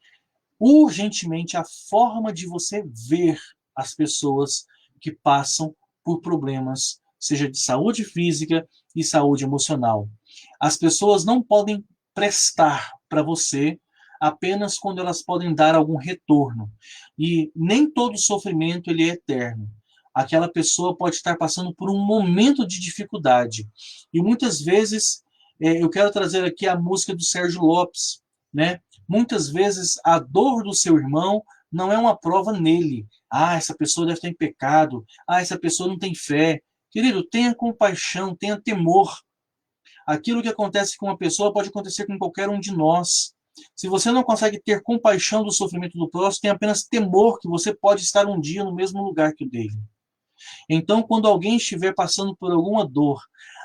urgentemente a forma de você ver as pessoas que passam por problemas, seja de saúde física e saúde emocional. As pessoas não podem prestar para você apenas quando elas podem dar algum retorno. E nem todo sofrimento ele é eterno. Aquela pessoa pode estar passando por um momento de dificuldade. E muitas vezes, eu quero trazer aqui a música do Sérgio Lopes, né? Muitas vezes a dor do seu irmão não é uma prova nele. Ah, essa pessoa deve estar em pecado. Ah, essa pessoa não tem fé. Querido, tenha compaixão, tenha temor. Aquilo que acontece com uma pessoa pode acontecer com qualquer um de nós. Se você não consegue ter compaixão do sofrimento do próximo, tem apenas temor que você pode estar um dia no mesmo lugar que o dele. Então, quando alguém estiver passando por alguma dor,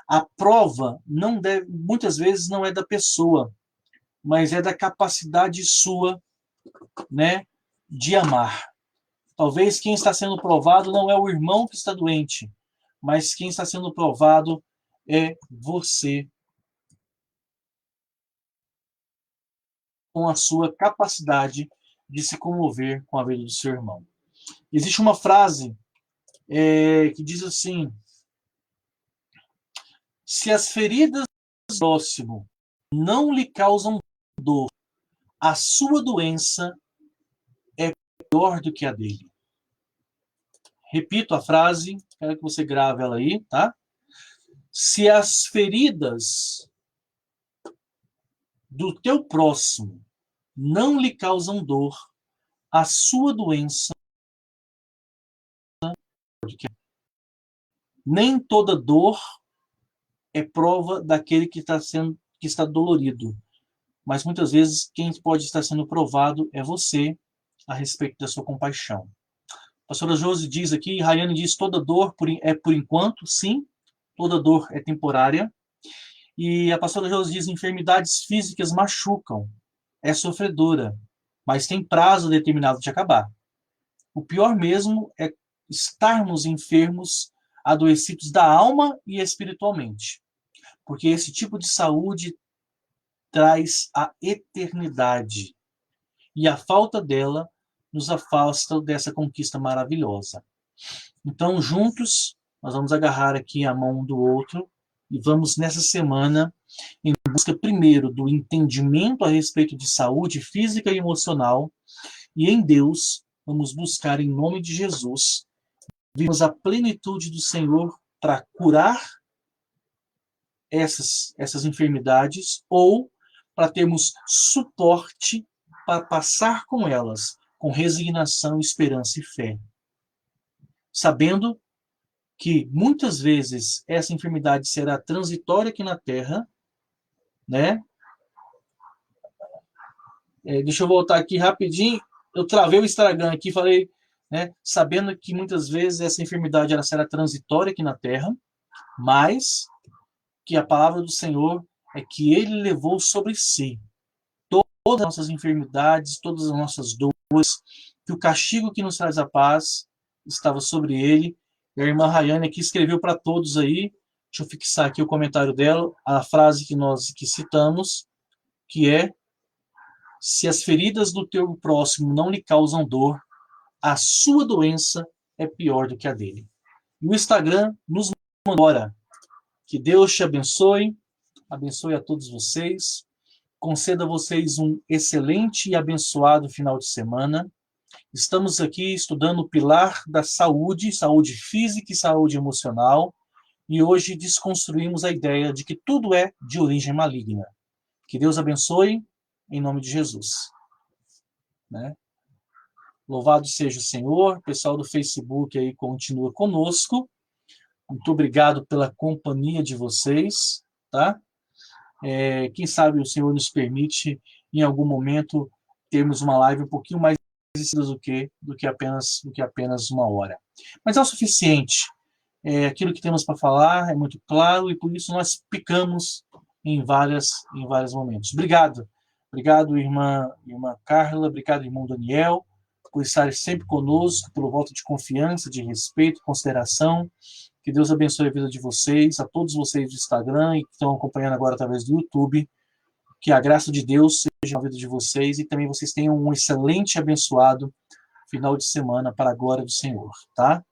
a prova não deve, muitas vezes não é da pessoa, mas é da capacidade sua, né, de amar. Talvez quem está sendo provado não é o irmão que está doente, mas quem está sendo provado é você, com a sua capacidade de se comover com a vida do seu irmão. Existe uma frase que diz assim: se as feridas do próximo não lhe causam dor, a sua doença é pior do que a dele. Repito a frase, quero que você grave ela aí, tá? Se as feridas do teu próximo não lhe causam dor, a sua doença é pior do que a dele. Nem toda dor é prova daquele que está dolorido. Mas muitas vezes quem pode estar sendo provado é você a respeito da sua compaixão. A pastora Josi diz aqui, Rayane diz, toda dor é por enquanto, sim, toda dor é temporária. E a pastora Josi diz, enfermidades físicas machucam, é sofredora, mas tem prazo determinado de acabar. O pior mesmo é estarmos enfermos, adoecidos da alma e espiritualmente. Porque esse tipo de saúde traz a eternidade. E a falta dela nos afasta dessa conquista maravilhosa. Então, juntos, nós vamos agarrar aqui a mão um do outro e vamos, nessa semana, em busca, primeiro, do entendimento a respeito de saúde física e emocional, e em Deus, vamos buscar, em nome de Jesus, vimos a plenitude do Senhor para curar essas enfermidades ou para termos suporte para passar com elas, com resignação, esperança e fé. Sabendo que muitas vezes essa enfermidade será transitória aqui na Terra, né? Deixa eu voltar aqui rapidinho. Eu travei o Instagram aqui, falei, né? Sabendo que muitas vezes essa enfermidade ela será transitória aqui na Terra, mas que a palavra do Senhor é que Ele levou sobre si todas as nossas enfermidades, todas as nossas dores, que o castigo que nos traz a paz estava sobre ele. E a irmã Rayane aqui escreveu para todos aí, deixa eu fixar aqui o comentário dela, a frase que nós que citamos, que é: se as feridas do teu próximo não lhe causam dor, a sua doença é pior do que a dele. E o Instagram nos manda. Que Deus te abençoe, abençoe a todos vocês, conceda a vocês um excelente e abençoado final de semana. Estamos aqui estudando o pilar da saúde, saúde física e saúde emocional, e hoje desconstruímos a ideia de que tudo é de origem maligna. Que Deus abençoe, em nome de Jesus. Né? Louvado seja o Senhor, o pessoal do Facebook aí continua conosco. Muito obrigado pela companhia de vocês, tá? Quem sabe o Senhor nos permite, em algum momento, termos uma live um pouquinho mais do que apenas uma hora. Mas é o suficiente. Aquilo que temos para falar é muito claro e por isso nós picamos em vários momentos. Obrigado. Obrigado, irmã Carla. Obrigado, irmão Daniel, por estarem sempre conosco, pelo voto de confiança, de respeito, consideração. Que Deus abençoe a vida de vocês, a todos vocês do Instagram e que estão acompanhando agora através do YouTube. Que a graça de Deus seja na vida de vocês e também vocês tenham um excelente e abençoado final de semana para a glória do Senhor, tá?